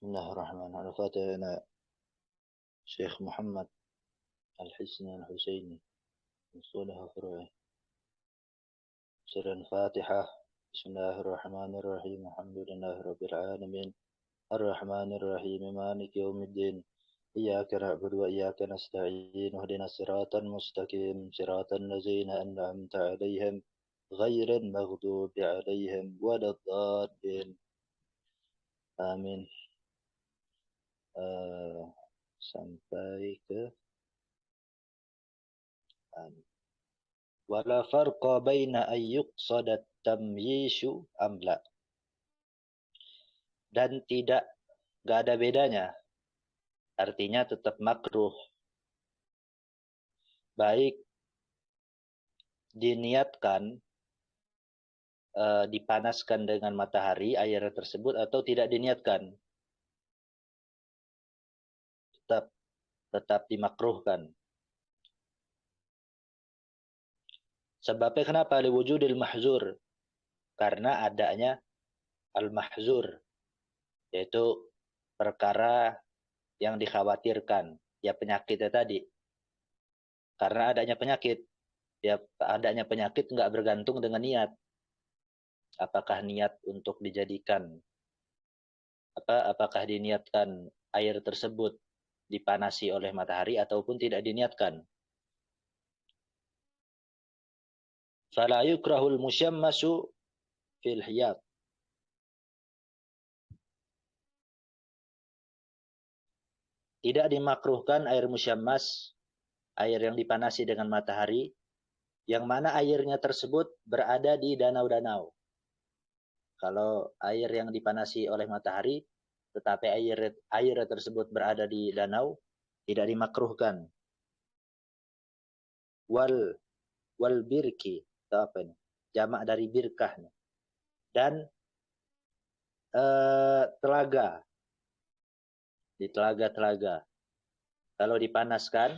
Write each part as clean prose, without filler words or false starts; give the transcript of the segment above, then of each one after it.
الله الرحمن الرحيم. الفاتحة شيخ محمد الحسني الحسيني أصولها فروعه. سر الفاتحة. بسم الله الرحمن الرحيم. الحمد لله رب العالمين الرحمن الرحيم مالك يوم الدين إياك نعبد وإياك نستعين اهدنا الصراط المستقيم صراط الذين أنعمت عليهم غير المغضوب عليهم ولا الضالين آمين. Sampai ke wala farqa baina ayyuqsada tamyishu amla, dan tidak ada bedanya, artinya tetap makruh baik diniatkan dipanaskan dengan matahari air tersebut atau tidak diniatkan, tetap dimakruhkan. Sebabnya kenapa? Liwujudil mahzur, karena adanya al-mahzur, yaitu perkara yang dikhawatirkan, ya penyakitnya tadi. Karena adanya penyakit, ya adanya penyakit nggak bergantung dengan niat. Apakah niat untuk dijadikan apakah diniatkan air tersebut dipanasi oleh matahari ataupun tidak diniatkan. Fala yukrahul musyammasu fil hiyat. Tidak dimakruhkan air musyammas, air yang dipanasi dengan matahari, yang mana airnya tersebut berada di danau-danau. Kalau air yang dipanasi oleh matahari, tetapi air tersebut berada di danau, tidak dimakruhkan. Wal birki, atau apa ini? Jamak dari birkah. Dan telaga, di telaga-telaga. Kalau dipanaskan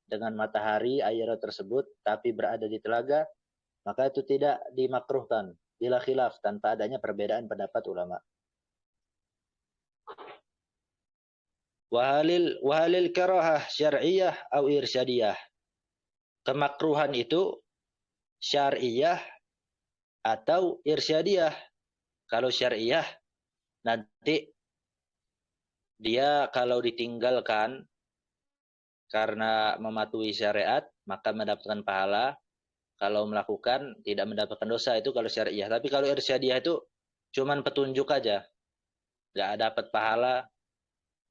dengan matahari air tersebut, tapi berada di telaga, maka itu tidak dimakruhkan. Bila khilaf, tanpa adanya perbedaan pendapat ulama. Wahalil karahah syar'iyah atau irsyadiyah. Kemakruhan itu syar'iyah atau irsyadiyah. Kalau syar'iyah, nanti dia kalau ditinggalkan karena mematuhi syariat, maka mendapatkan pahala. Kalau melakukan, tidak mendapatkan dosa. Itu kalau syar'iyah. Tapi kalau irsyadiyah itu cuman petunjuk aja. Nggak dapat pahala,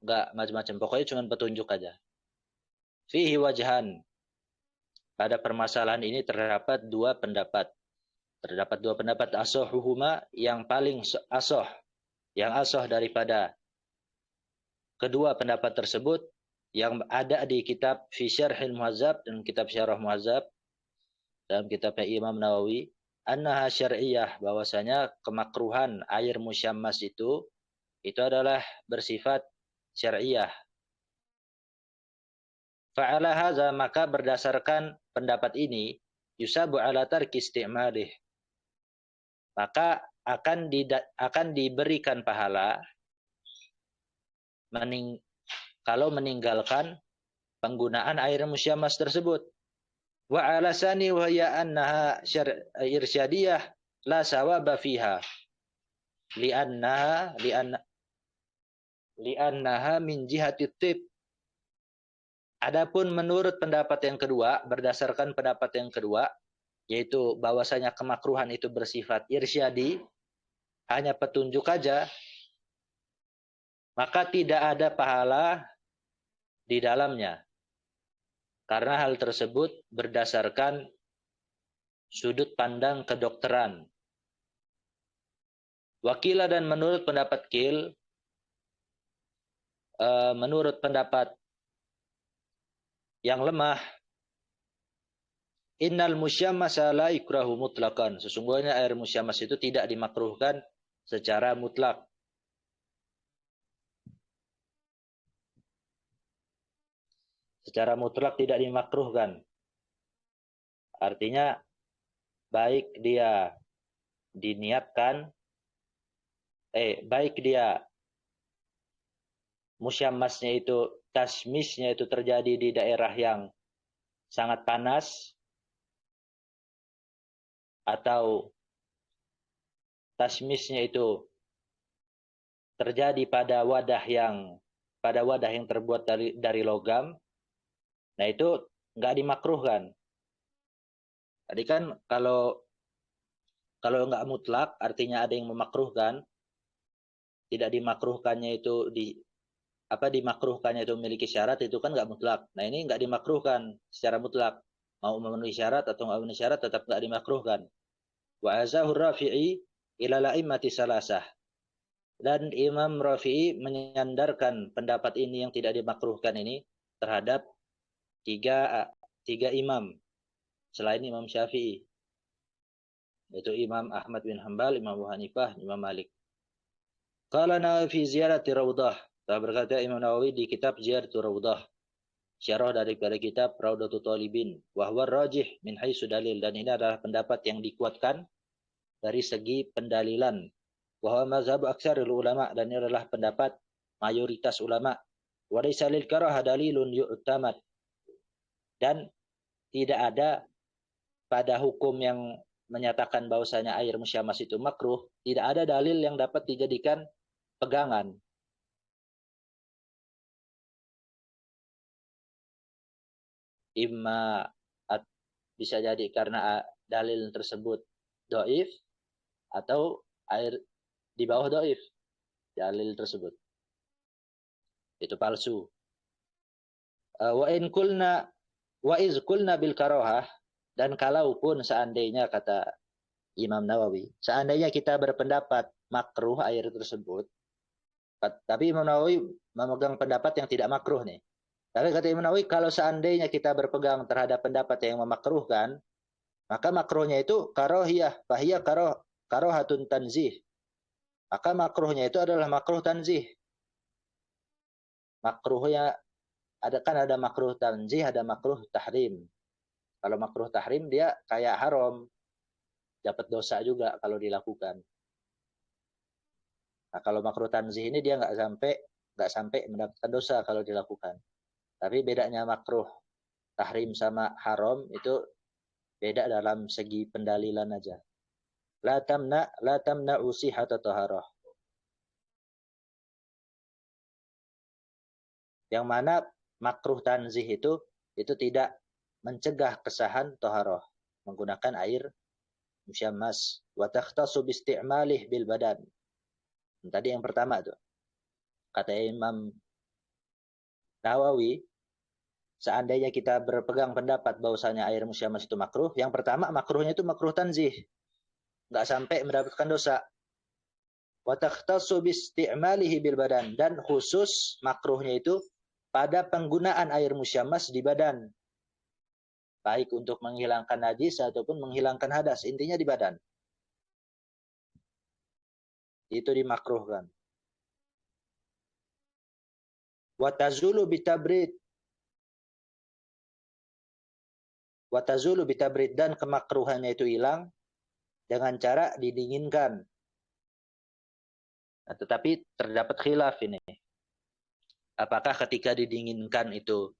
nggak macam-macam. Pokoknya cuman petunjuk aja. Fihi wajhan. Pada permasalahan ini terdapat dua pendapat. Terdapat dua pendapat asohuhuma, yang paling asoh. Yang asoh daripada kedua pendapat tersebut, yang ada di kitab Fi Syarhil Muhazzab dan kitab Syarah Muhazzab, dalam kitabnya Imam Nawawi, annaha syar'iyah, bahwasanya kemakruhan air musyammas itu adalah bersifat syar'iyah. Fa'ala hadza, maka berdasarkan pendapat ini, yusabu ala tarki isti'malih, maka akan diberikan pahala kalau meninggalkan penggunaan air musyammas tersebut. Wa alasani wa hiya annaha irsyadiyah la sawaba fiha li'annaha min jihati tib. Adapun menurut pendapat yang kedua, berdasarkan pendapat yang kedua, yaitu bahwasanya kemakruhan itu bersifat irsyadi, hanya petunjuk aja, maka tidak ada pahala di dalamnya. Karena hal tersebut berdasarkan sudut pandang kedokteran. Wakila, dan menurut pendapat Kil, menurut pendapat yang lemah, innal musyammasa la yukrahu mutlaqan, sesungguhnya air musyammas itu tidak dimakruhkan secara mutlak. Secara mutlak tidak dimakruhkan. Artinya baik dia diniatkan, baik dia musyammasnya itu, tasmisnya itu terjadi di daerah yang sangat panas, atau tasmisnya itu terjadi pada wadah yang terbuat dari logam, nah itu nggak dimakruhkan. Tadi kan kalau nggak mutlak, artinya ada yang memakruhkan. Tidak dimakruhkannya itu dimakruhkannya itu memiliki syarat, itu kan nggak mutlak. Nah ini nggak dimakruhkan secara mutlak. Mau memenuhi syarat atau nggak memenuhi syarat tetap nggak dimakruhkan. Wa azahur Rafi'i ila la'immati salasah. Dan Imam Rafi'i menyandarkan pendapat ini yang tidak dimakruhkan ini terhadap tiga imam selain Imam Syafi'i, yaitu Imam Ahmad bin Hanbal, Imam Abu Hanifah, Imam Malik. Qala Nawawi fi ziyarati Raudah. Telah berkata Imam Nawawi di kitab Ziyaratu Raudah, syarah daripada kitab Raudatul Talibin, wa huwa rajih min haitsu dalil, dan ini adalah pendapat yang dikuatkan dari segi pendalilan. Wa huwa mazhab aktsarul ulama, dan ini adalah pendapat mayoritas ulama. Wa laysa lil karahah dalilun yu'tamad, dan tidak ada pada hukum yang menyatakan bahwasanya air musyammas itu makruh, tidak ada dalil yang dapat dijadikan pegangan. Imma bisa jadi karena dalil tersebut dhaif, atau air di bawah dhaif dalil tersebut itu palsu. Wa in kulna wa iz kulna bil karahah, dan kalaupun seandainya, kata Imam Nawawi, seandainya kita berpendapat makruh air tersebut, tapi Imam Nawawi memegang pendapat yang tidak makruh nih. Tapi kata Imam Nawawi, kalau seandainya kita berpegang terhadap pendapat yang memakruhkan, maka makruhnya itu karohiyah, fahiyah karohatun tanzih. Maka makruhnya itu adalah makruh tanzih. Makruhnya ada makruh tanzih, ada makruh tahrim. Kalau makruh tahrim dia kayak haram, dapat dosa juga kalau dilakukan. Nah, kalau makruh tanzih ini dia nggak sampai mendapatkan dosa kalau dilakukan. Tapi bedanya makruh tahrim sama haram itu beda dalam segi pendalilan aja. La tamna usihata taharah. Yang mana makruh tanzih itu tidak mencegah kesahan taharah menggunakan air musyammas, wa takhtassu bi isti'malih bil badan. Tadi yang pertama tuh. Kata Imam Nawawi, seandainya kita berpegang pendapat bahwasanya air musyammas itu makruh, yang pertama makruhnya itu makruh tanzih, nggak sampai mendapatkan dosa. Wa takhtassu bi isti'malihi bil badan, dan khusus makruhnya itu pada penggunaan air musyammas di badan, baik untuk menghilangkan najis ataupun menghilangkan hadas, intinya di badan. Itu dimakruhkan. Wa tazulu bitabrid, dan kemakruhannya itu hilang dengan cara didinginkan. Nah, tetapi terdapat khilaf ini. Apakah ketika didinginkan itu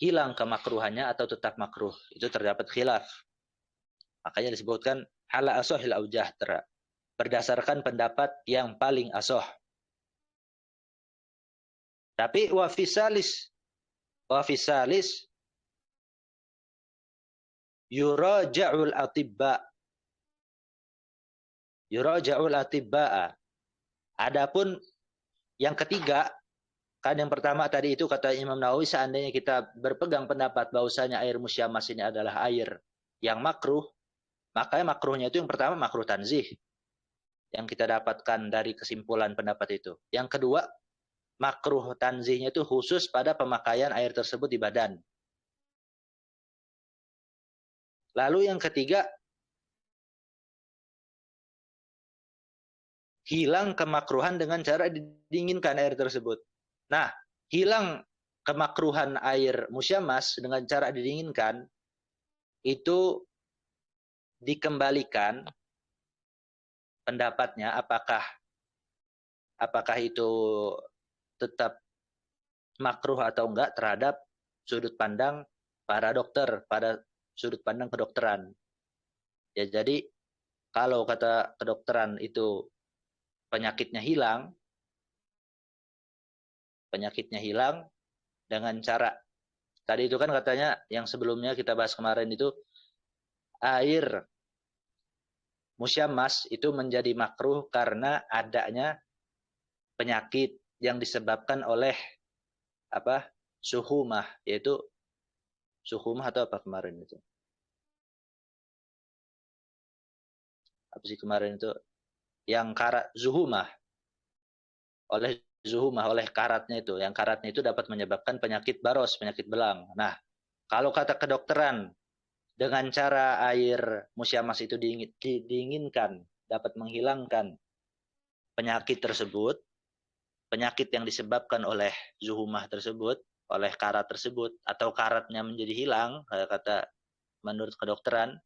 hilang kemakruhannya atau tetap makruh? Itu terdapat khilaf. Makanya disebutkan ala asohil aujah, berdasarkan pendapat yang paling asoh. Tapi wafisalis yuraja'ul atibba. Adapun yang ketiga, kan yang pertama tadi itu kata Imam Nawawi, seandainya kita berpegang pendapat bahwasanya air musyammas ini adalah air yang makruh, maka makruhnya itu yang pertama makruh tanzih, yang kita dapatkan dari kesimpulan pendapat itu. Yang kedua, makruh tanzihnya itu khusus pada pemakaian air tersebut di badan. Lalu yang ketiga, hilang kemakruhan dengan cara didinginkan air tersebut. Nah, hilang kemakruhan air musyammas dengan cara didinginkan itu dikembalikan pendapatnya, apakah apakah itu tetap makruh atau enggak terhadap sudut pandang para dokter, pada sudut pandang kedokteran. Ya, jadi kalau kata kedokteran itu penyakitnya hilang dengan cara tadi itu kan katanya yang sebelumnya kita bahas kemarin itu air musyammas itu menjadi makruh karena adanya penyakit yang disebabkan oleh apa? Suhumah, yaitu suhumah atau apa kemarin itu? Apa sih kemarin itu? Yang karat oleh karatnya itu. Yang karatnya itu dapat menyebabkan penyakit baros, penyakit belang. Nah, kalau kata kedokteran dengan cara air musyamas itu diinginkan dapat menghilangkan penyakit tersebut, penyakit yang disebabkan oleh zuhumah tersebut, oleh karat tersebut, atau karatnya menjadi hilang, kata menurut kedokteran,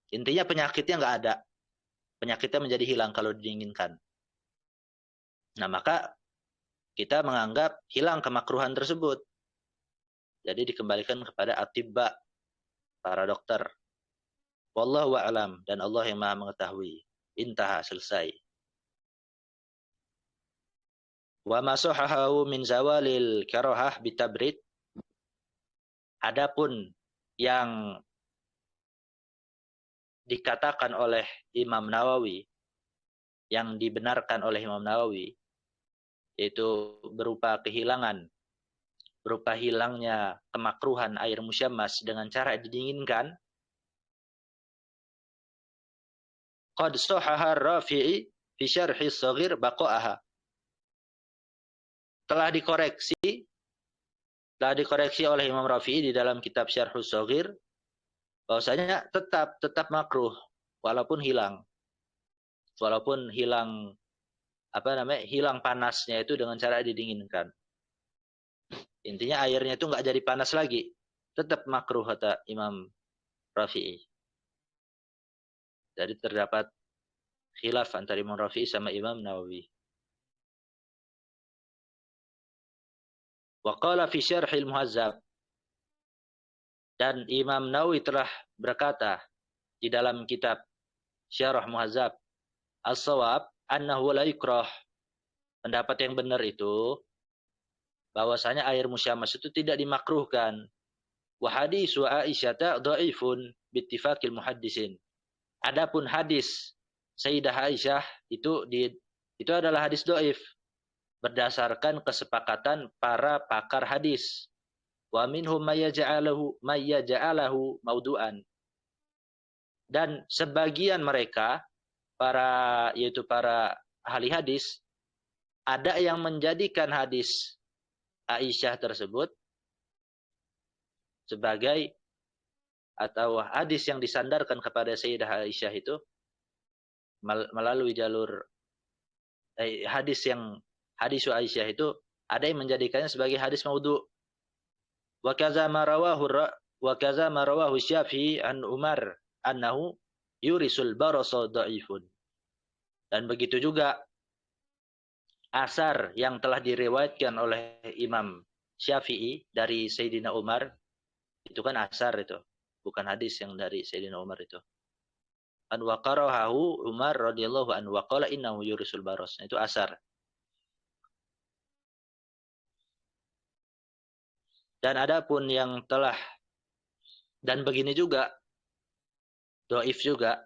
intinya penyakitnya nggak ada. Penyakitnya menjadi hilang kalau diinginkan. Nah, maka kita menganggap hilang kemakruhan tersebut. Jadi dikembalikan kepada atibba, para dokter. Wallahu a'lam, dan Allah yang Maha mengetahui. Intaha, selesai. Wa ma sahahahu min zawalil karahah bitabrid. Adapun yang dikatakan oleh Imam Nawawi, yang dibenarkan oleh Imam Nawawi, yaitu berupa hilangnya kemakruhan air musyammas dengan cara didinginkan. Qad sahaha Rafi'i fi syarhi shaghir baqa'aha. Telah dikoreksi oleh Imam Rafi'i di dalam kitab Syarhus Shaghir bahwasanya tetap makruh walaupun hilang hilang panasnya itu dengan cara didinginkan. Intinya airnya itu nggak jadi panas lagi, tetap makruh kata Imam Rafi'i. Jadi terdapat khilaf antara Imam Rafi'i sama Imam Nawawi. Wa qala fi syarhil muhazzab, dan Imam Nawawi telah berkata di dalam kitab Syarah Muhazzab, as-shawab annahu la yukrah. Pendapat yang benar itu bahwasanya air musyammas itu tidak dimakruhkan. Wa hadisu Aisyah dhaifun bittifaqil muhaddisin. Adapun hadis Sayyidah Aisyah itu adalah hadis dhaif berdasarkan kesepakatan para pakar hadis. Wa minhum may yaj'alahu maudu'an. Dan sebagian mereka yaitu para ahli hadis, ada yang menjadikan hadis Aisyah tersebut sebagai atau hadis yang disandarkan kepada Sayyidah Aisyah itu melalui jalur hadis Aisyah itu ada yang menjadikannya sebagai hadis maudhu. Wa kaza ma rawahu Syafi'i an Umar annahu yurisul barasa dhaifun. Dan begitu juga asar yang telah diriwayatkan oleh Imam Syafi'i dari Sayyidina Umar, itu kan asar itu, bukan hadis yang dari Sayyidina Umar itu. An waqarahu Umar radhiyallahu anhu wa qala innahu yurisul baros. Itu asar. Dan adapun yang telah dan begini juga dhaif juga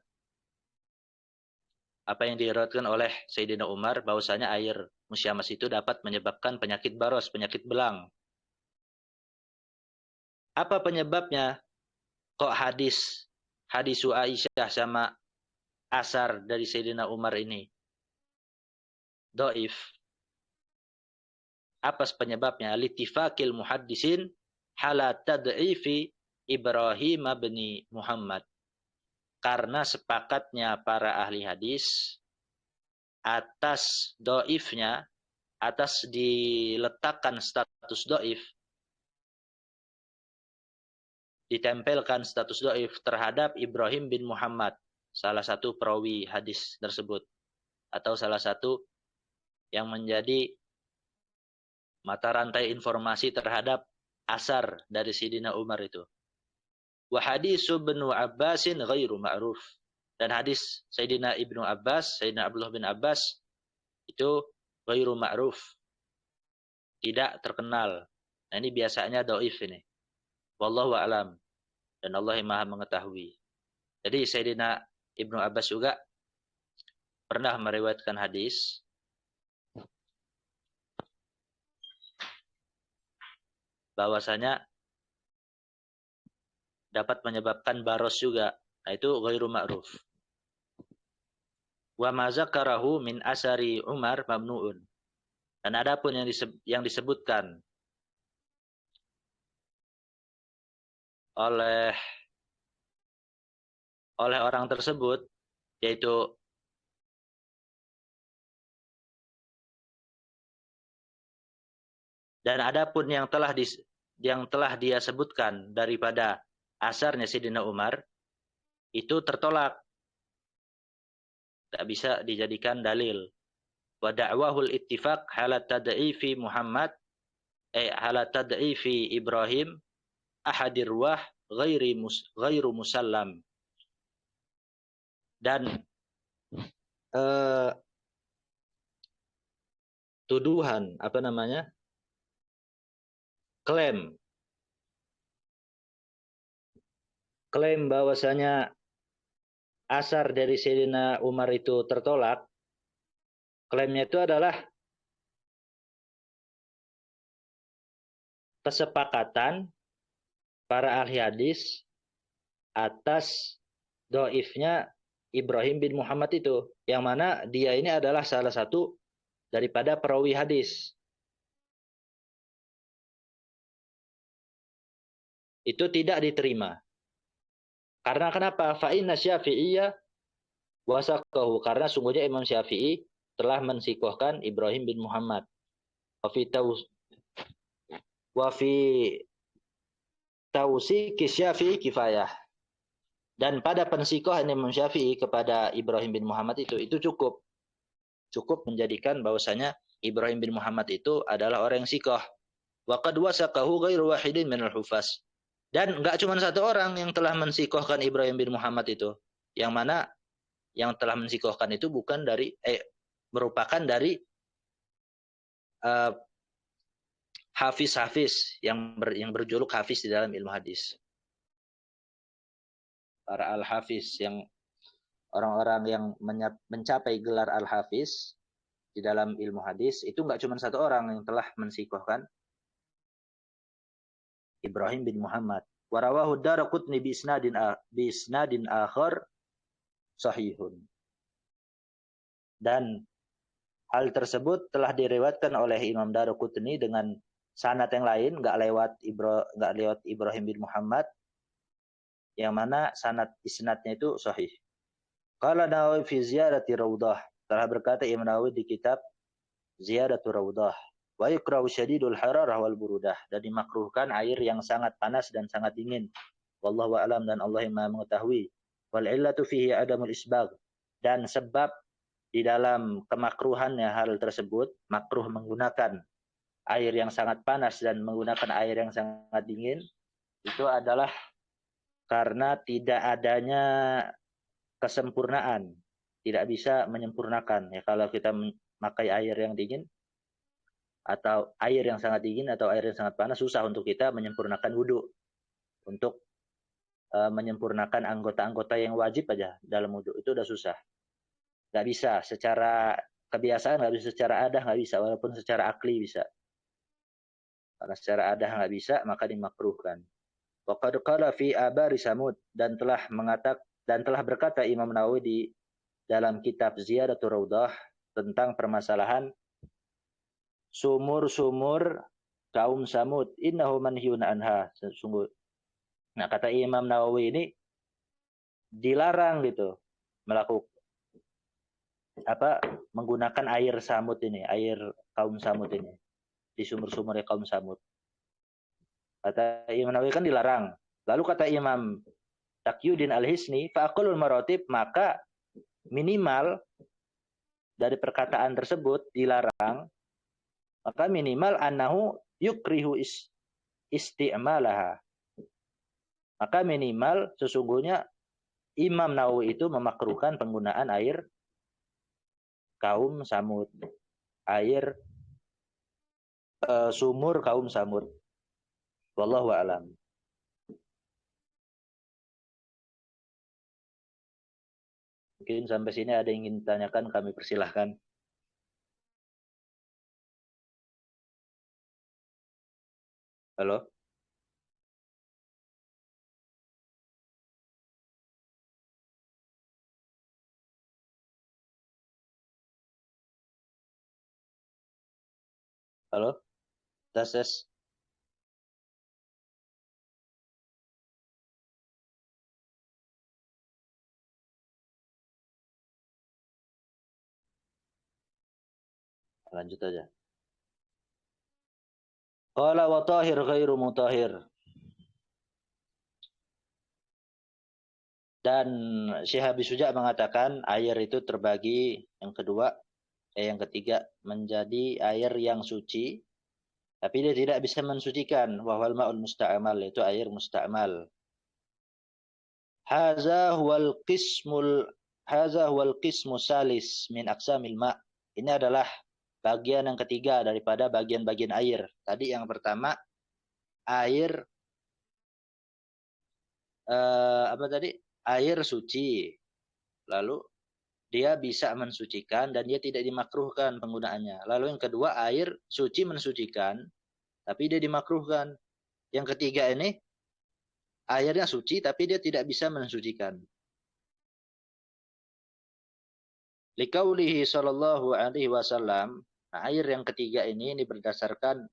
apa yang diriwayatkan oleh Sayyidina Umar bahwasanya air musyammas itu dapat menyebabkan penyakit baros, penyakit belang. Apa penyebabnya? Kok hadis Aisyah sama asar dari Sayyidina Umar ini dhaif? Apa penyebabnya? Litifakil muhaddisin hala tad'ifi Ibrahim bin Muhammad. Karena sepakatnya para ahli hadis atas dhaifnya, atas diletakkan status dhaif, ditempelkan status dhaif terhadap Ibrahim bin Muhammad, salah satu perawi hadis tersebut, atau salah satu yang menjadi mata rantai informasi terhadap asar dari Sayyidina Umar itu. Wa hadis Ibnu Abbasin ghairu ma'ruf. Dan hadis Sayyidina Ibnu Abbas, Sayyidina Abdullah bin Abbas itu ghairu ma'ruf, tidak terkenal. Nah, ini biasanya dhaif ini. Wallahu a'lam. Dan Allah yang Maha mengetahui. Jadi Sayyidina Ibnu Abbas juga pernah meriwayatkan hadis bahwasanya dapat menyebabkan baros juga. Nah, itu ghairu ma'ruf. Wa ma zakarahu min asari Umar mamnuun. Dan adapun yang disebutkan oleh orang tersebut, yaitu dan adapun yang telah dia sebutkan daripada asarnya Sayyidina Umar itu tertolak, tak bisa dijadikan dalil. Wa da'wahul ittifaq halat tad'ifi Muhammad halat tad'ifi Ibrahim ahadir wah ghairu musallam. Dan tuduhan klaim bahwasanya asar dari Sayyidina Umar itu tertolak, klaimnya itu adalah kesepakatan para ahli hadis atas dhaifnya Ibrahim bin Muhammad itu, yang mana dia ini adalah salah satu daripada perawi hadis. Itu tidak diterima. Karena kenapa? Fa inna Syafi'iyya wasaqahu, karena sungguhnya Imam Syafi'i telah mensikohkan Ibrahim bin Muhammad. Wa fi tawsiki Syafi'i kifayah. Dan pada pensikohan Imam Syafi'i kepada Ibrahim bin Muhammad itu cukup menjadikan bahwasanya Ibrahim bin Muhammad itu adalah orang yang sikoh. Wa qad wasaqahu ghairu wahidin minal hufaz. Dan enggak cuma satu orang yang telah mensikohkan Ibrahim bin Muhammad itu. Yang mana yang telah mensikohkan itu merupakan dari hafiz-hafiz yang berjuluk hafiz di dalam ilmu hadis. Para al-hafiz, yang orang-orang yang mencapai gelar al-hafiz di dalam ilmu hadis itu enggak cuma satu orang yang telah mensikohkan Ibrahim bin Muhammad. Warawahu Daraqutni bi isnadin akhar sahihun. Dan hal tersebut telah diriwayatkan oleh Imam Daraqutni dengan sanad yang lain, enggak lewat Ibrahim bin Muhammad, yang mana isnadnya itu sahih. Qala Nawawi fi ziyarati Raudhah, telah berkata Imam Nawawi di kitab Ziyaratul Raudhah, wa yukrahu syadidul hararah wal burudah, dan dimakruhkan air yang sangat panas dan sangat dingin. Wallahu a'lam, dan Allah yang Maha mengetahui. Wal illatu fihi adamul isbagh, dan sebab di dalam kemakruhannya hal tersebut, makruh menggunakan air yang sangat panas dan menggunakan air yang sangat dingin, itu adalah karena tidak adanya kesempurnaan, tidak bisa menyempurnakan. Ya, kalau kita memakai air yang dingin atau air yang sangat dingin atau air yang sangat panas, susah untuk kita menyempurnakan wudhu. Untuk menyempurnakan anggota-anggota yang wajib aja dalam wudhu itu udah susah. Nggak bisa secara kebiasaan, nggak bisa secara adah, nggak bisa, walaupun secara akli bisa. Karena secara adah nggak bisa, maka dimakruhkan. Wa qad qala fi abari Samud, dan telah berkata Imam Nawawi di dalam kitab Ziyaratul Raudhah tentang permasalahan sumur-sumur kaum Samud, innahu manhiyun anha. Sungguh, nah kata Imam Nawawi ini dilarang gitu menggunakan air Samud ini, air kaum Samud ini, di sumur-sumurnya kaum Samud. Kata Imam Nawawi kan dilarang. Lalu kata Imam Taqiyuddin Al-Hisni, fa aqallul maratib, maka minimal dari perkataan tersebut dilarang, maka minimal annahu yukrihu isti'malaha. Maka minimal sesungguhnya Imam Nawawi itu memakruhkan penggunaan air kaum Samud, air sumur kaum Samud. Wallahu a'lam. Mungkin sampai sini ada yang ingin ditanyakan, kami persilahkan. Halo? Halo? Tes. Lanjut aja. Qala wa tahir ghairu mutahhir. Dan Syekh Habib Suja mengatakan air itu terbagi yang ketiga menjadi air yang suci, tapi dia tidak bisa mensucikan. Wahwal ma'ul musta'mal, itu air musta'mal. Haza huwal qismu salis min aqsamil ma'. Ini adalah bagian yang ketiga daripada bagian-bagian air. Tadi yang pertama air air suci. Lalu dia bisa mensucikan dan dia tidak dimakruhkan penggunaannya. Lalu yang kedua air suci mensucikan tapi dia dimakruhkan. Yang ketiga ini airnya suci tapi dia tidak bisa mensucikan. Liqaulihi sallallahu alaihi wasallam, air yang ketiga ini berdasarkan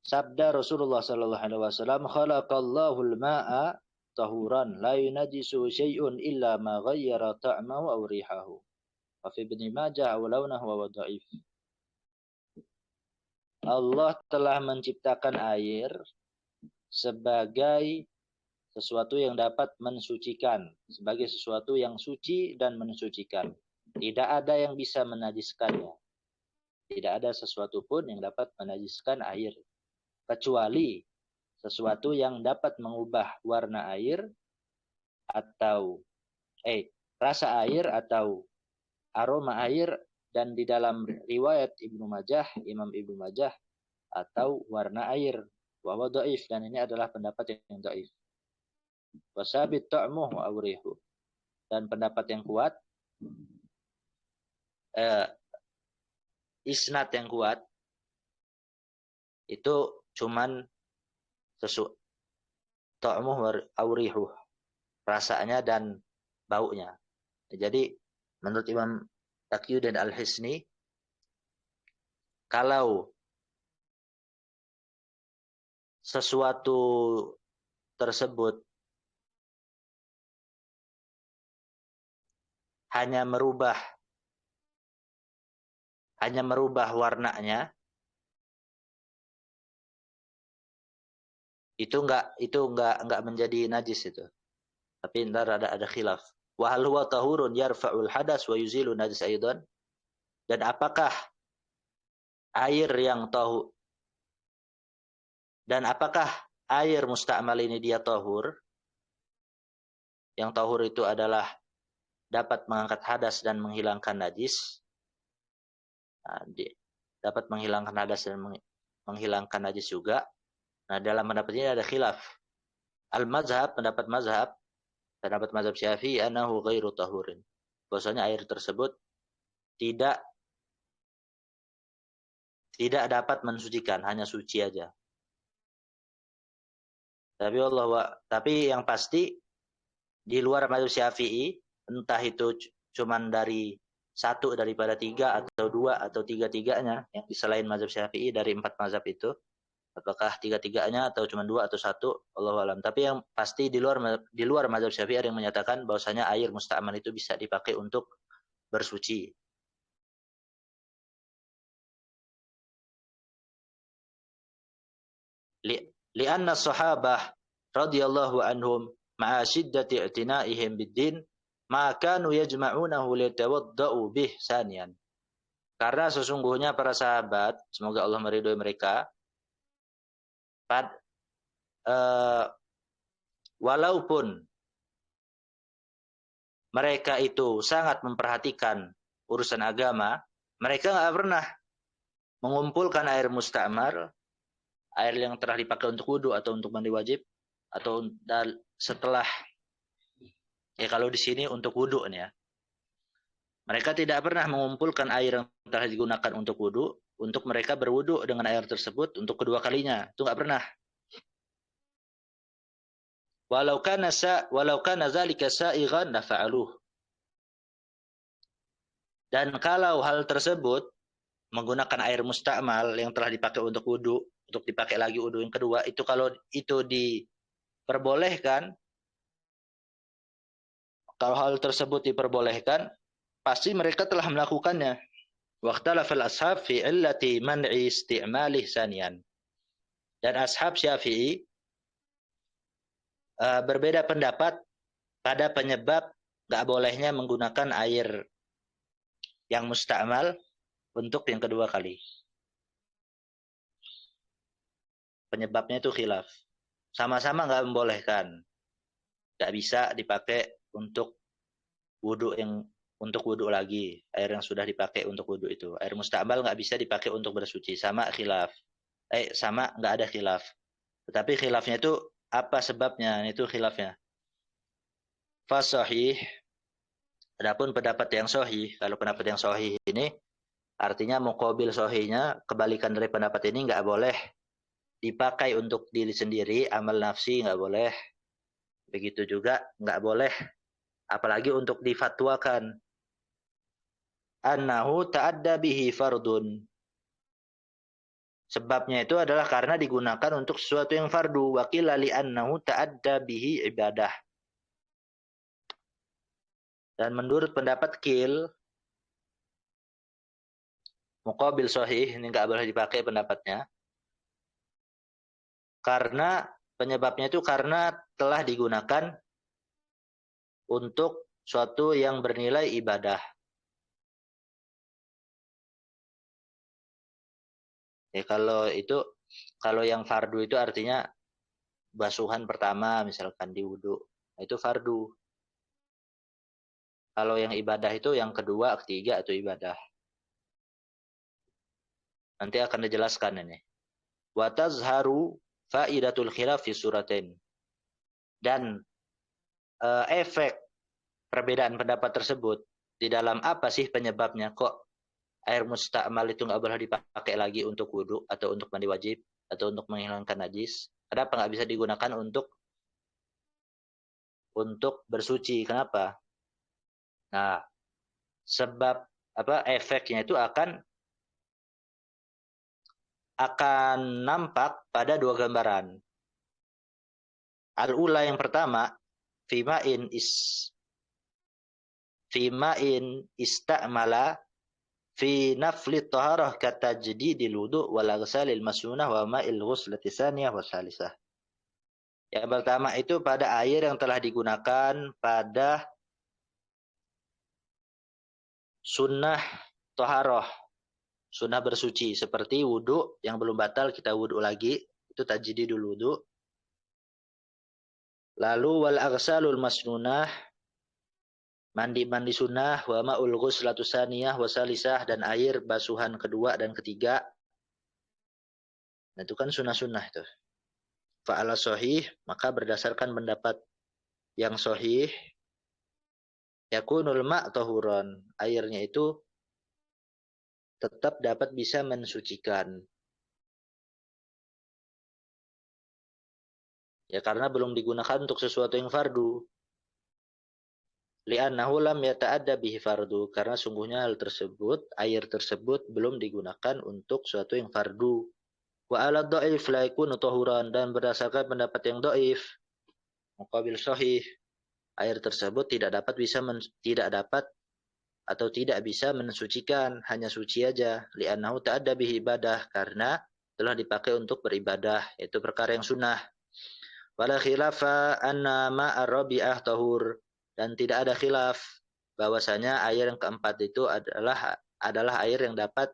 sabda Rasulullah sallallahu alaihi wasallam, khalaqallahu al-ma'a tahuran la yunajjisu syai'un illa ma ghayyara ta'mahu aw rihahu. Wa fi Ibnu Majah aw launahu wa dhaif. Allah telah menciptakan air sebagai sesuatu yang dapat mensucikan, sebagai sesuatu yang suci dan mensucikan. Tidak ada yang bisa menajiskannya. Tidak ada sesuatu pun yang dapat menajiskan air, kecuali sesuatu yang dapat mengubah warna air atau rasa air atau aroma air, dan di dalam riwayat Ibnu Majah, Imam Ibnu Majah, atau warna air. Wa huwa dhaif, dan ini adalah pendapat yang dhaif. Wasabit ta'muhu aw rihu, dan pendapat yang kuat isnad yang kuat itu cuman ta'muhu aw rihu, rasanya dan baunya. Jadi menurut Imam Taqiyuddin Al-Hisni, kalau sesuatu tersebut hanya merubah warnanya, itu enggak menjadi najis itu. Tapi ntar ada khilaf. Wa hal huwa tahurun yarfa'ul hadas wa yuzilu najis aidan. Dan apakah air musta'mal ini dia tahur? Yang tahur itu adalah dapat mengangkat hadas dan menghilangkan najis. Nah, dapat menghilangkan hadas dan menghilangkan najis juga. Nah, dalam pendapat ini ada khilaf. Al-mazhab, pendapat mazhab Syafi'i, anahu ghairu tahurin. Bahwasanya air tersebut tidak dapat mensucikan, hanya suci aja. Tapi yang pasti di luar mazhab Syafi'i, entah itu cuman dari satu daripada tiga atau dua atau tiga-tiganya yang selain mazhab Syafi'i dari 4 mazhab itu, apakah tiga-tiganya atau cuma 2 atau 1, Allahu a'lam. Tapi yang pasti di luar mazhab Syafi'i ada yang menyatakan bahwasanya air musta'mal itu bisa dipakai untuk bersuci. Li'anna sahabah radhiyallahu anhum ma'a shiddati i'tina'ihim bid-din maka yajma'unahu litawadda'u bih saniyan. Karena sesungguhnya para sahabat, semoga Allah meridhoi mereka, walaupun mereka itu sangat memperhatikan urusan agama, mereka nggak pernah mengumpulkan air mustamar, air yang telah dipakai untuk wudhu atau untuk mandi wajib, atau setelah, ya kalau di sini untuk wudhu nih ya. Mereka tidak pernah mengumpulkan air yang telah digunakan untuk wudhu, untuk mereka berwudhu dengan air tersebut untuk kedua kalinya. Itu nggak pernah. Walau kana zalika sa'ighan lafa'aluh. Dan kalau hal tersebut menggunakan air mustakmal yang telah dipakai untuk wudhu, untuk dipakai lagi wudhu yang kedua, itu kalau itu diperbolehkan, kalau hal tersebut diperbolehkan, pasti mereka telah melakukannya. Waqtalafal ashab fi illati man'i isti'malih saniyan. Dan ashab Syafi'i berbeda pendapat pada penyebab nggak bolehnya menggunakan air yang mustakmal untuk yang kedua kali. Penyebabnya itu khilaf. Sama-sama nggak membolehkan. Nggak bisa dipakai untuk wudhu lagi. Air yang sudah dipakai untuk wudhu itu. Air mustakmal nggak bisa dipakai untuk bersuci. Sama khilaf. Sama nggak ada khilaf. Tetapi khilafnya itu apa sebabnya? Itu khilafnya. Fasahih. Adapun pendapat yang sahih, kalau pendapat yang sahih ini artinya muqabil sahihnya, kebalikan dari pendapat ini nggak boleh dipakai untuk diri sendiri, amal nafsi nggak boleh. Begitu juga nggak boleh apalagi untuk difatwakan. Annahu ta'adda bihi fardun. Sebabnya itu adalah karena digunakan untuk sesuatu yang fardu. Wa qila li annahu ta'adda bihi ibadah. Dan menurut pendapat Qil, muqabil sahih, ini nggak boleh dipakai pendapatnya. Karena penyebabnya itu karena telah digunakan untuk suatu yang bernilai ibadah. Ya kalau yang fardu itu artinya basuhan pertama misalkan di wudhu, itu fardu. Kalau yang ibadah itu yang kedua, ketiga itu ibadah. Nanti akan dijelaskan ini. Wa tazharu faidatul khilaf fi suratain. Dan efek perbedaan pendapat tersebut di dalam apa sih penyebabnya kok air mustakmal itu nggak boleh dipakai lagi untuk wudhu atau untuk mandi wajib atau untuk menghilangkan najis? Kenapa nggak bisa digunakan untuk bersuci? Kenapa? Nah, sebab efeknya itu akan nampak pada dua gambaran. Al-ula yang pertama, fima'in istamala fi nafli taharah katajdidil wudu wal ghsalil masnunah wa ma'il ghuslati tsaniyah wa salisah. Yang pertama itu pada air yang telah digunakan pada sunnah taharah, sunnah bersuci, seperti wudu yang belum batal kita wudu lagi, itu tajdidul wudu. Lalu wal aghsalul masnunah, mandi sunnah, wa ma'ul ghuslatu tsaniyah wa salisah, dan air basuhan kedua dan ketiga. Nah, itu kan sunnah-sunnah itu. Fa'ala sahih, maka berdasarkan pendapat yang sahih, yakunul ma' tahuran, airnya itu tetap dapat bisa mensucikan. Ya karena belum digunakan untuk sesuatu yang fardu. Li'annahu lam yata'adda bihi fardu, karena sungguhnya hal tersebut, air tersebut belum digunakan untuk sesuatu yang fardu. Wa 'ala dhaif la yakunu tahuran, dan berdasarkan pendapat yang dhaif, muqabil sahih, air tersebut tidak dapat atau tidak bisa mensucikan, hanya suci aja. Li'annahu ta'adda bihi ibadah, karena telah dipakai untuk beribadah, yaitu perkara yang sunnah. Wala khilafa anna ma'ar rabi'ah tahur, dan tidak ada khilaf bahwasanya air yang keempat itu adalah air yang dapat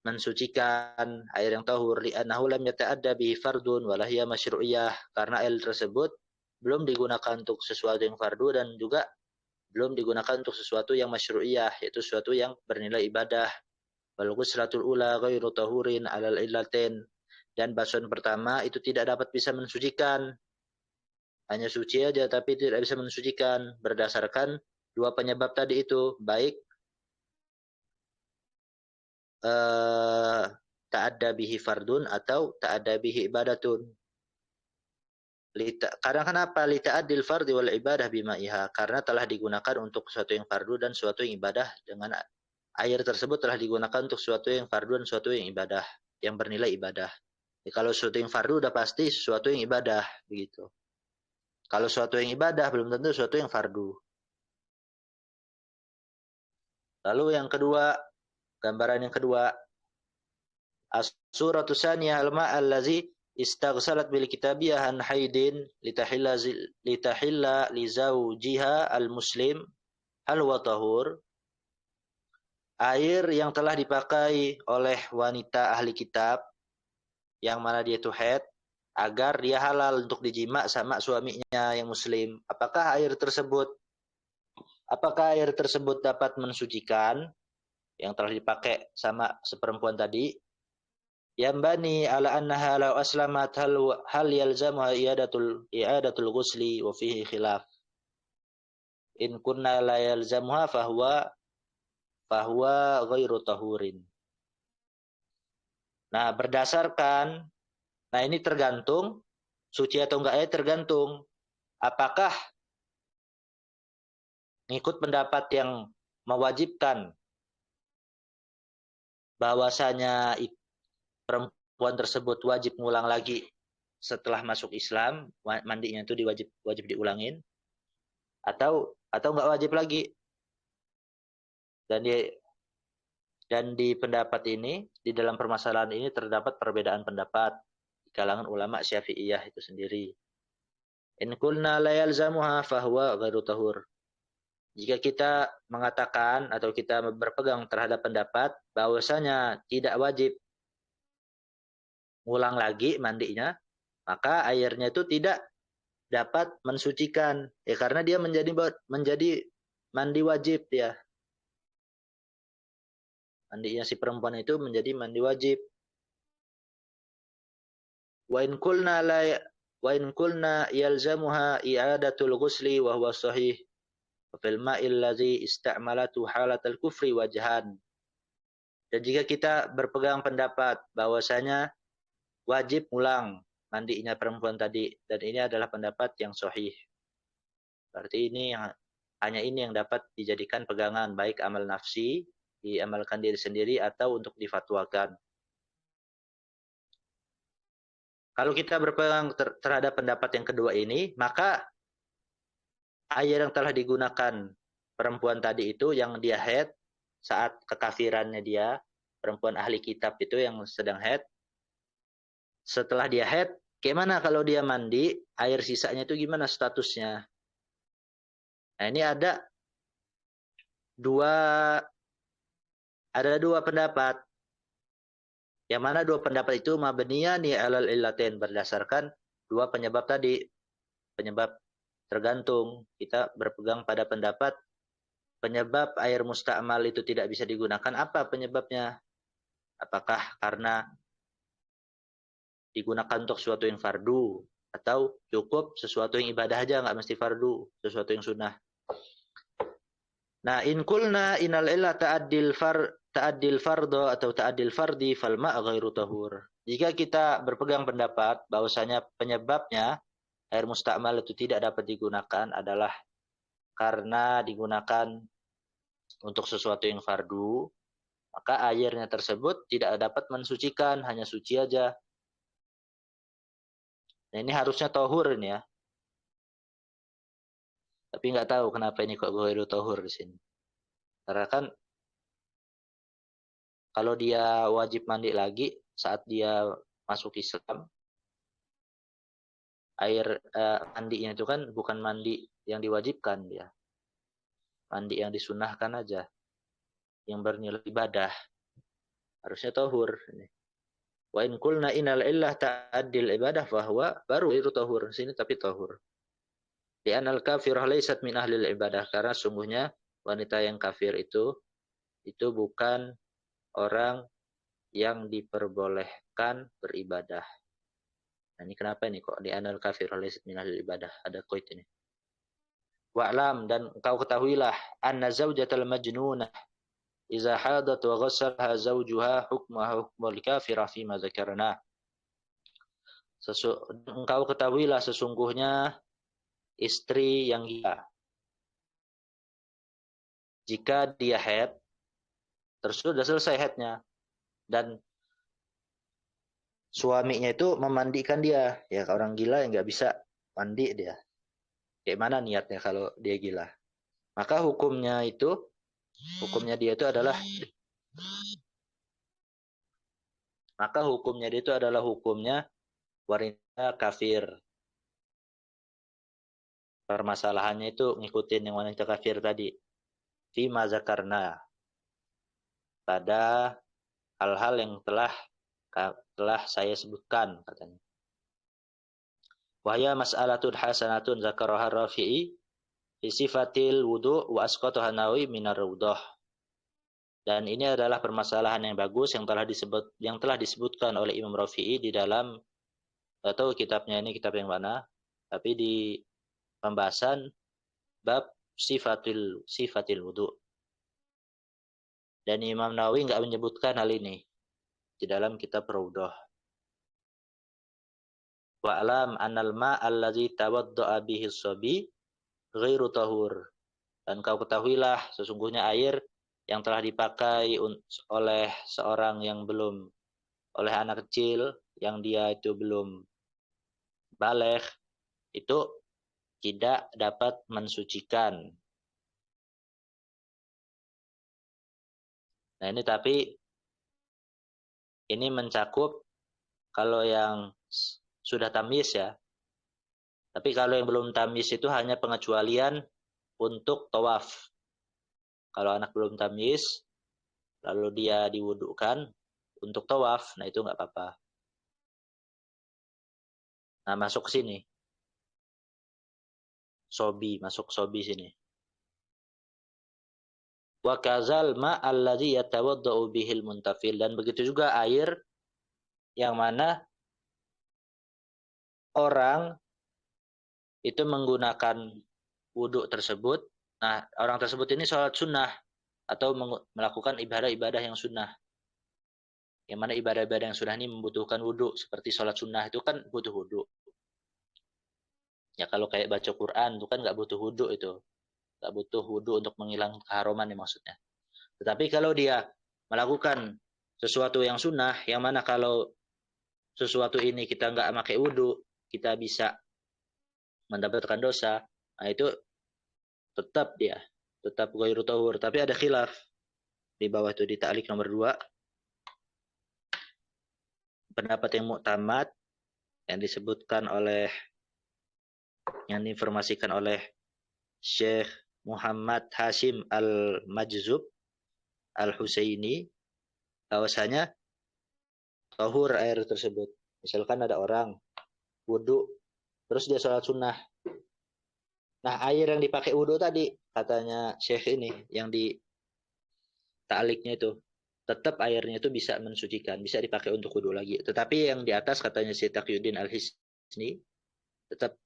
mensucikan, air yang tahur, li'annahu lam yata'adda bihi fardun wa lahiya masyru'iyah, karena air tersebut belum digunakan untuk sesuatu yang fardu dan juga belum digunakan untuk sesuatu yang masyru'iyah, yaitu sesuatu yang bernilai ibadah. Wal ghuslatul ula ghairu tahurin 'alal illatain, dan basuhan pertama itu tidak dapat bisa mensucikan, hanya suci aja tapi tidak bisa mensucikan berdasarkan dua penyebab tadi itu, baik ta'adda bihi fardun atau ta'adda bihi ibadatun. Karena kenapa? Lita'addil fardi wal ibadah bima'iha, karena telah digunakan untuk sesuatu yang fardu dan sesuatu yang ibadah, dengan air tersebut telah digunakan untuk sesuatu yang fardu dan sesuatu yang ibadah, yang bernilai ibadah. Ya, kalau sesuatu yang fardu udah pasti sesuatu yang ibadah, begitu. Kalau sesuatu yang ibadah belum tentu sesuatu yang fardu. Lalu yang kedua, gambaran yang kedua, as-suratu tsaniyah al-ma' allazi istaghsalat bil kitabiyah an haidin litahilla li zawjiha al-muslim hal wa tahur. Air yang telah dipakai oleh wanita ahli kitab yang mana dia itu haid, agar dia halal untuk dijima sama suaminya yang muslim. Apakah air tersebut dapat mensucikan yang telah dipakai sama seperempuan tadi? Yambani ala annaha law aslamat hal yalzamuha i'adatul ghusli wa fihi khilaf. In kunna la yalzamuha fahuwa ghairu tahurin. Nah, ini tergantung suci atau enggak, tergantung apakah ngikut pendapat yang mewajibkan bahwasanya perempuan tersebut wajib ngulang lagi setelah masuk Islam, mandinya itu wajib diulangin, atau enggak wajib lagi. Dan di pendapat ini, di dalam permasalahan ini terdapat perbedaan pendapat di kalangan ulama Syafi'iyah itu sendiri. In qulna la yalzamuha fahuwa ghairu tahur. Jika kita mengatakan atau kita berpegang terhadap pendapat bahwasanya tidak wajib ngulang lagi mandinya, maka airnya itu tidak dapat mensucikan, ya karena dia menjadi mandi wajib ya. Mandinya si perempuan itu menjadi mandi wajib. Wa in qulna yalzamuha i'adatul ghusli wa huwa sahih. Wa fil ma'il ladzi ista'malatu halatal kufri wajhan. Dan jika kita berpegang pendapat bahwasanya wajib ulang mandinya perempuan tadi, dan ini adalah pendapat yang sahih. Berarti hanya ini yang dapat dijadikan pegangan, baik amal nafsi, diamalkan diri sendiri, atau untuk difatwakan. Kalau kita berpegang terhadap pendapat yang kedua ini, maka air yang telah digunakan perempuan tadi itu yang dia haid saat kekafirannya dia, perempuan ahli kitab itu yang sedang haid, setelah dia haid, gimana kalau dia mandi, air sisanya itu gimana statusnya? Nah, ini ada dua pendapat. Yang mana dua pendapat itu mabniyani alal illatain, berdasarkan dua penyebab tadi. Penyebab tergantung. Kita berpegang pada pendapat penyebab air musta'mal itu tidak bisa digunakan. Apa penyebabnya? Apakah karena digunakan untuk sesuatu yang fardu, atau cukup sesuatu yang ibadah aja, nggak mesti fardu, sesuatu yang sunnah. Nah, in kulna inal illa ta'addil fardo atau ta'addil fardi fal ma' ghairu tahur. Jika kita berpegang pendapat bahwasanya penyebabnya air musta'mal itu tidak dapat digunakan adalah karena digunakan untuk sesuatu yang fardu, maka airnya tersebut tidak dapat mensucikan, hanya suci aja. Nah, ini harusnya tahur ini ya. Tapi nggak tahu kenapa ini kok ghairu tahur di sini. Karena kan kalau dia wajib mandi lagi saat dia masuk Islam, air mandinya itu kan bukan mandi yang diwajibkan dia. Mandi yang disunahkan aja, yang bernilai ibadah. Harusnya tahur. Wa in qulna innal illah ta'addil ibadah bahwa baru itu tahur. Sini tapi tahur. Di anal kafirah laysat min ahli ibadah, karena sungguhnya wanita yang kafir itu bukan orang yang diperbolehkan beribadah. Nah, ini kenapa nih kok di anal kafirah laysat min ahli ibadah? Ada koit ini. Wa'lam, dan engkau ketahuilah anna zawjatal majnunah iza hadat wa ghassalha zawjuha hukmuha hukmul kafirah fima dzakarna. Engkau ketahuilah sesungguhnya istri yang gila, jika dia haid, terus sudah selesai haidnya, dan suaminya itu memandikan dia, ya orang gila yang nggak bisa mandi dia. Kayak mana niatnya kalau dia gila? Maka hukumnya dia itu adalah hukumnya wanita kafir. Permasalahannya itu ngikutin yang wanita kafir tadi. Fima zakarna, pada hal-hal yang telah saya sebutkan katanya. Wahya mas'alatun hasanatun zakaraha Rafi'i fi sifatil wudu' wa asqataha Nawawi minar rawdah. Dan ini adalah permasalahan yang bagus yang telah disebutkan oleh Imam Rafi'i di dalam, atau kitabnya ini kitab yang mana, tapi di pembahasan bab sifatil wudu. Dan Imam Nawawi enggak menyebutkan hal ini di dalam kitab Rawdah. Wa alam annal ma allazi tawadda'a bihi as-sabi ghairu tahur. Dan kau ketahuilah sesungguhnya air yang telah dipakai oleh anak kecil yang dia itu belum baligh, itu tidak dapat mensucikan. Nah ini tapi ini mencakup kalau yang sudah tamyiz ya. Tapi kalau yang belum tamyiz itu hanya pengecualian untuk tawaf. Kalau anak belum tamyiz, lalu dia diwudukan untuk tawaf, nah itu nggak apa-apa. Nah masuk ke sini. Masuk sobi sini. Wa kazal ma alladhi yatawaddau bihil muntafil, dan begitu juga air yang mana orang itu menggunakan wudhu tersebut. Nah, orang tersebut ini sholat sunnah atau melakukan ibadah-ibadah yang sunnah. Yang mana ibadah-ibadah yang sunnah ini membutuhkan wudhu, seperti sholat sunnah itu kan butuh wudhu. Ya kalau kayak baca Quran itu kan nggak butuh wudhu itu. Nggak butuh wudhu untuk menghilangkan keharuman ya maksudnya. Tetapi kalau dia melakukan sesuatu yang sunnah, yang mana kalau sesuatu ini kita nggak pakai wudhu, kita bisa mendapatkan dosa, nah itu tetap ghairu tahur. Tapi ada khilaf di bawah itu di ta'liq nomor 2. Pendapat yang mu'tamad yang diinformasikan oleh Syekh Muhammad Hashim Al-Majzub Al-Husaini, bahwasanya tahur air tersebut. Misalkan ada orang wudu terus dia sholat sunnah. Nah, air yang dipakai wudu tadi, katanya Syekh ini yang di ta'liqnya itu, tetap airnya itu bisa mensucikan, bisa dipakai untuk wudu lagi. Tetapi yang di atas katanya Syekh Taqiyuddin Al-Hisni, tetap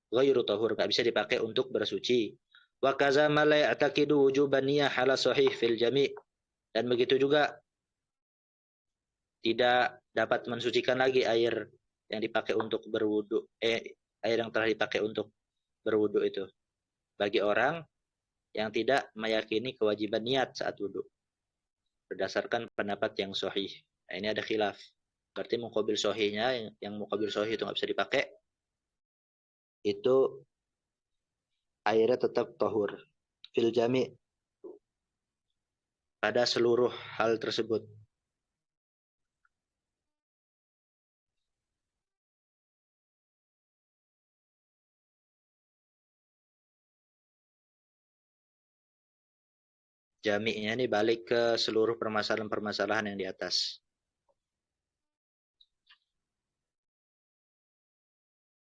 ghairu tahur, enggak bisa dipakai untuk bersuci. Wa kaza ma la ya'taqidu wujuban niyah ala sahih fil jami'. Dan begitu juga tidak dapat mensucikan lagi air yang dipakai untuk berwudu, air yang telah dipakai untuk berwudu itu, bagi orang yang tidak meyakini kewajiban niat saat wudu berdasarkan pendapat yang sahih. Nah, ini ada khilaf. Berarti muqabil sahihnya, yang muqabil sahih itu nggak bisa dipakai, itu airnya tetap tahur fil jami' pada seluruh hal tersebut. Jami'nya ini balik ke seluruh permasalahan-permasalahan yang di atas.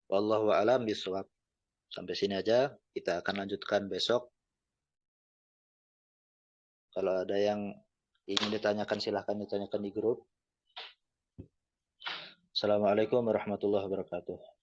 Wallahu a'lam bishawab. Sampai sini aja. Kita akan lanjutkan besok. Kalau ada yang ingin ditanyakan silahkan ditanyakan di grup. Assalamualaikum warahmatullahi wabarakatuh.